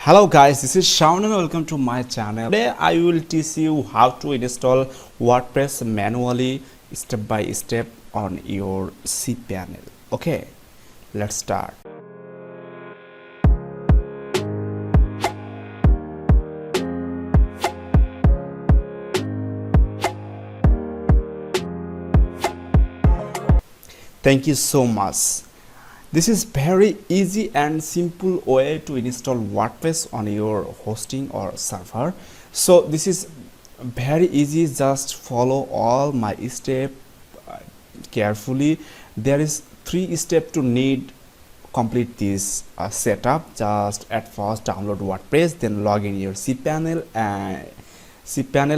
Hello guys, this is Shaun and welcome to my channel. Today I will teach you how to install WordPress manually step by step on your cPanel. Okay, let's start. Thank you so much. This is very easy and simple way to install WordPress on your hosting or server. So this is very easy, just follow all my steps carefully. There is 3 steps to need complete this setup. Just at first download WordPress, then log in your cPanel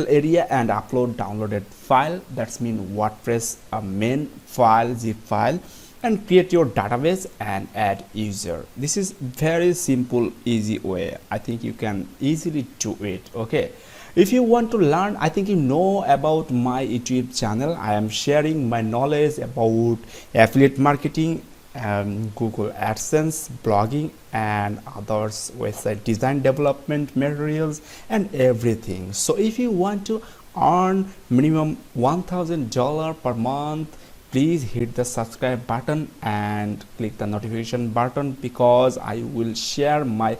area and upload downloaded file. That's mean WordPress main file, zip file, and create your database and add user. This is very simple, easy way. I think you can easily do it. Okay, if you want to learn, I think you know about my YouTube channel. I am sharing my knowledge about affiliate marketing, Google AdSense, blogging, and others, website design, development materials, and everything. So if you want to earn minimum $1,000 per month, please hit the subscribe button and click the notification button, because I will share my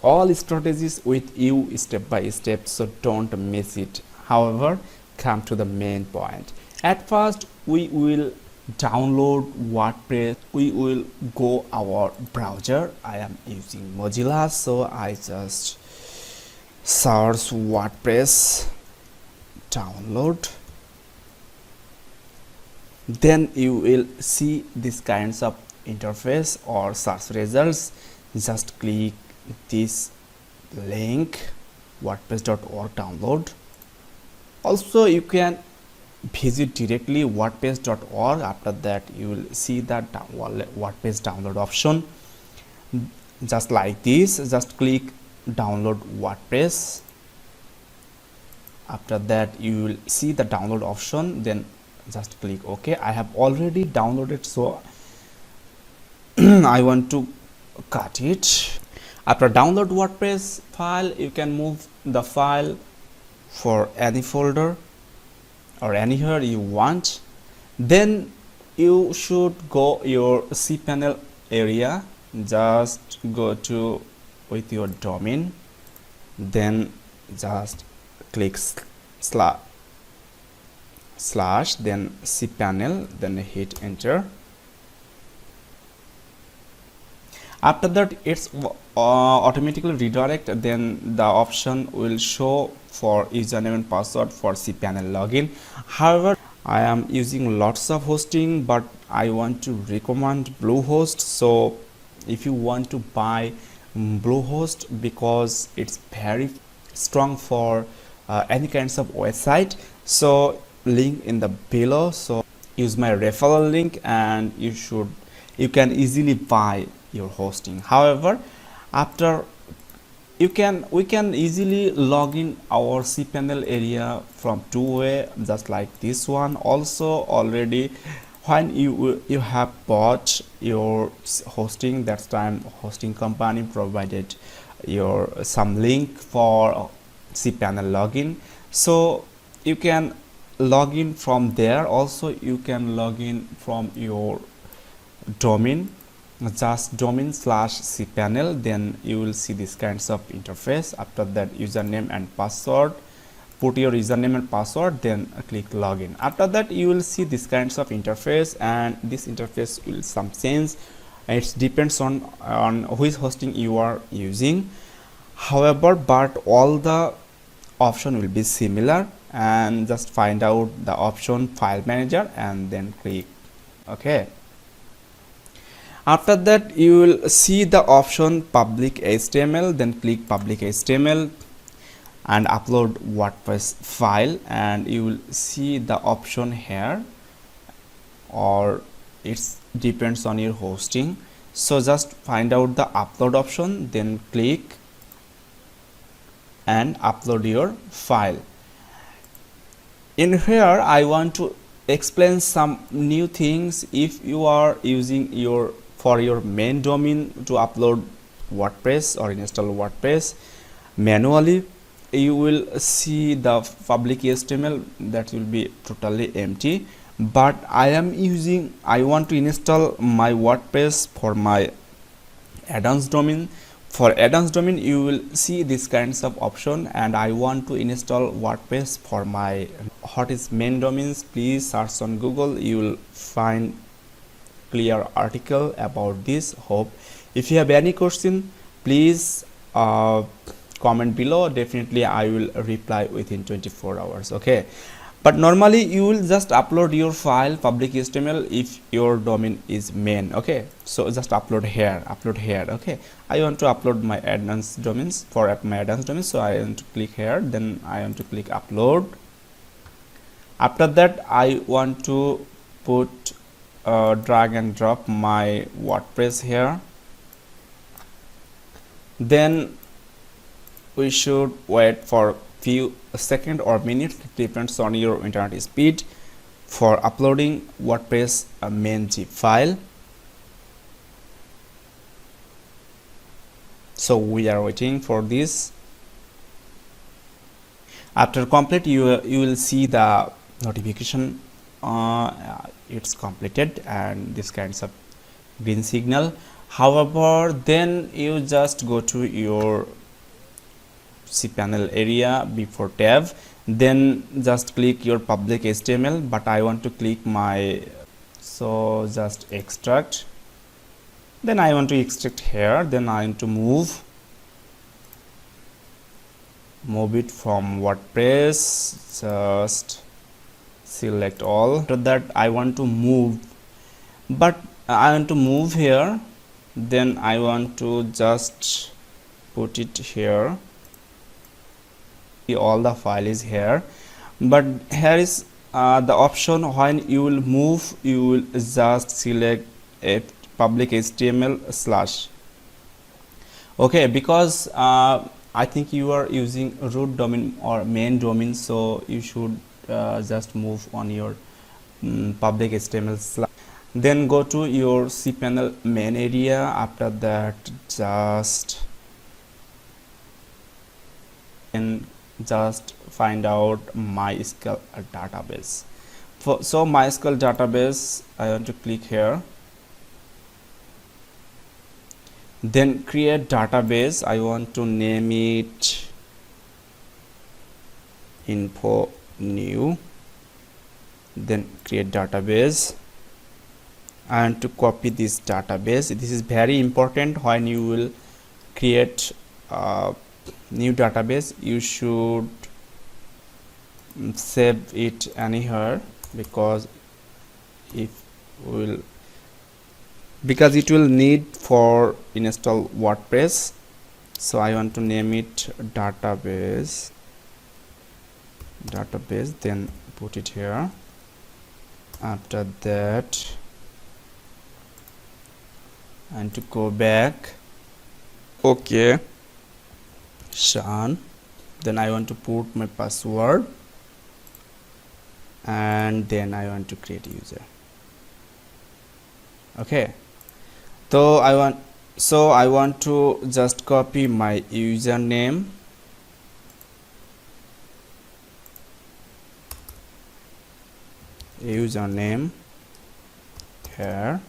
all strategies with you step by step, so don't miss it. However, come to the main point. At first we will download WordPress. We will go our browser. I am using Mozilla, so I just search WordPress, download. Then you will see this kinds of interface or search results. Just click this link, wordpress.org download. Also you can visit directly wordpress.org. after that you will see that WordPress download option, just like this. Just click download WordPress. After that you will see the download option, then just click OK. I have already downloaded, so I want to cut it. After download WordPress file, you can move the file for any folder or anywhere you want. Then you should go your cPanel area. Just go to with your domain, then just click slash then cPanel, then hit enter. After that it's automatically redirect, then the option will show for username and password for cPanel login. However, I am using lots of hosting, but I want to recommend Bluehost. So if you want to buy Bluehost, because it's very strong for any kinds of website, so link in the below. So use my referral link and you can easily buy your hosting. However, after we can easily log in our cPanel area from 2 way, just like this one. Also already when you have bought your hosting, that time hosting company provided your some link for cPanel login, so you can log in from there. Also you can log in from your domain, just domain slash cPanel. Then you will see this kinds of interface. After that, username and password, put your username and password, then click login. After that you will see this kinds of interface, and this interface will some change. It depends on which hosting you are using. However, but all the option will be similar, and just find out the option file manager and then click OK. After that you will see the option public HTML, then click public HTML and upload WordPress file, and you will see the option here, or it depends on your hosting. So just find out the upload option, then click and upload your file. In here I want to explain some new things. If you are using for your main domain to upload WordPress or install WordPress manually, you will see the public HTML that will be totally empty. But I want to install my WordPress for my add-ons domain. For add-ons domain, you will see this kinds of option, and I want to install WordPress for my what is main domains. Please search on Google, you will find clear article about this. Hope if you have any question, please comment below. Definitely I will reply within 24 hours. Okay, but normally you will just upload your file public HTML if your domain is main. Okay, so just upload here. Okay, I want to upload my add-ons domains for my add-ons domains, so I want to click here, then I want to click upload. After that, I want to put drag and drop my WordPress here. Then we should wait for few seconds or minutes, depends on your internet speed, for uploading WordPress main zip file. So we are waiting for this. After complete, you will see the notification it's completed and this kinds of green signal. However, then you just go to your cPanel area before tab, then just click your public HTML, but I want to click my, so just extract, then I want to extract here, then I want to move it from WordPress, just select all. After that, I want to move, but I want to move here, then I want to just put it here. All the file is here, but here is the option when you will move, you will just select a public HTML/. Okay, because I think you are using root domain or main domain, so you should just move on your public HTML/. Then go to your cPanel main area. After that, just find out MySQL database. So MySQL database, I want to click here, then create database. I want to name it info new, then create database. I want to copy this database. This is very important when you will create new database. You should save it anywhere, because it will need for install WordPress. So I want to name it database, then put it here. After that, and to go back, okay, Sean, then I want to put my password, and then I want to create user. Okay, so I want to just copy my username, here,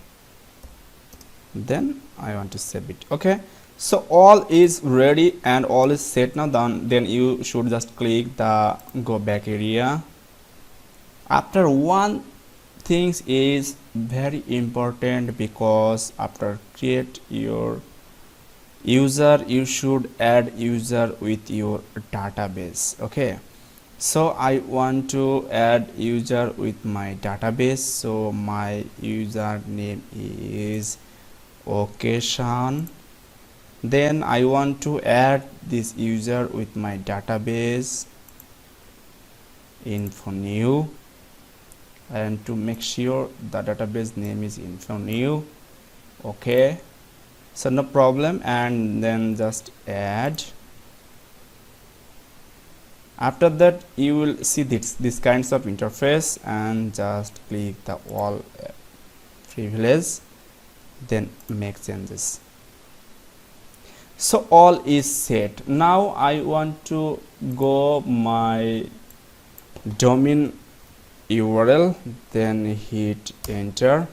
then I want to save it. Okay, so all is ready and all is set now. Then you should just click the go back area. After one things is very important, because after create your user, you should add user with your database. Okay, so I want to add user with my database. So my username is occasion. Then I want to add this user with my database info new, and to make sure the database name is info new. Okay, so no problem, and then just add. After that, you will see this kinds of interface, and just click the all privilege, then make changes. So all is set. Now I want to go my domain URL, then hit enter.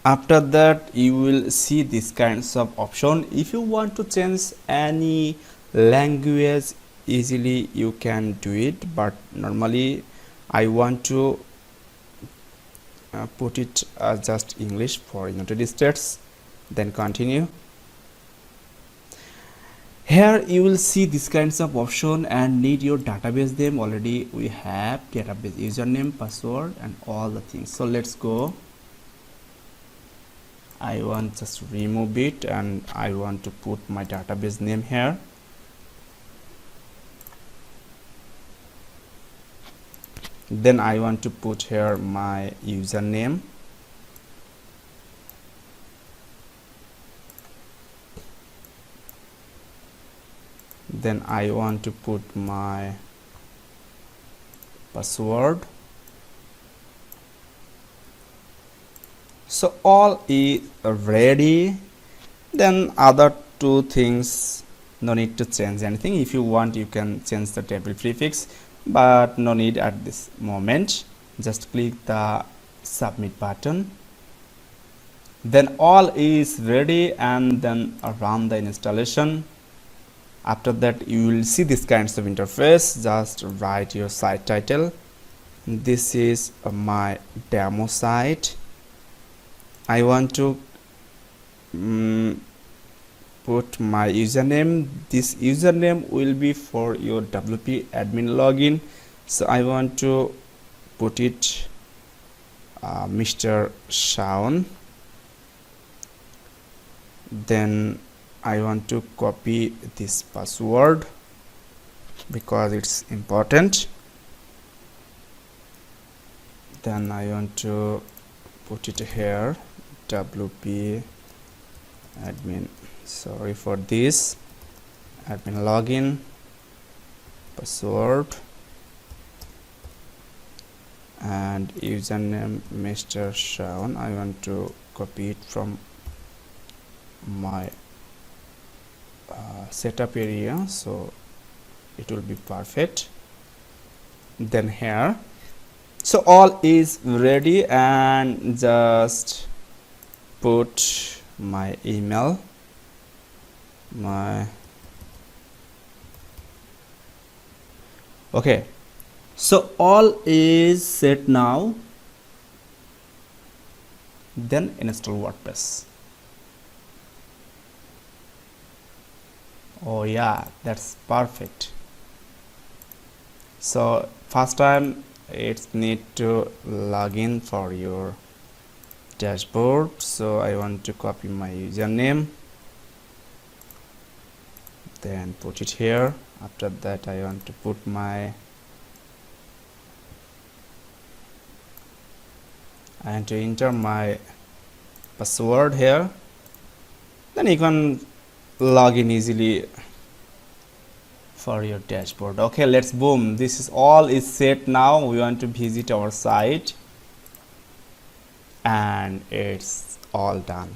After that you will see these kinds of option. If you want to change any language, easily you can do it, but normally I want to put it as just English for United States. Then continue. Here you will see these kinds of option and need your database name. Already we have database username, password and all the things. So let's go. I want just remove it and I want to put my database name here. Then I want to put here my username. Then I want to put my password. So all is ready. Then other two things, no need to change anything. If you want, you can change the table prefix, but no need at this moment. Just click the submit button. Then all is ready, and then run the installation. After that you will see this kinds of interface. Just write your site title. This is my demo site. I want to put my username. This username will be for your WP admin login, so I want to put it Mr. Shaun. Then I want to copy this password because it's important. Then I want to put it here, WP admin, sorry for this, admin login, password and username Mr. Shaun. I want to copy it from my setup area, so it will be perfect. Then here, so all is ready, and just put my email, okay. So all is set now. Then install WordPress. Oh yeah, that's perfect. So first time it's need to log in for your dashboard. So I want to copy my username, then put it here. After that I want to put my, I want to enter my password here. Then you can log in easily for your dashboard. Okay, let's boom, this is all is set now. We want to visit our site and it's all done.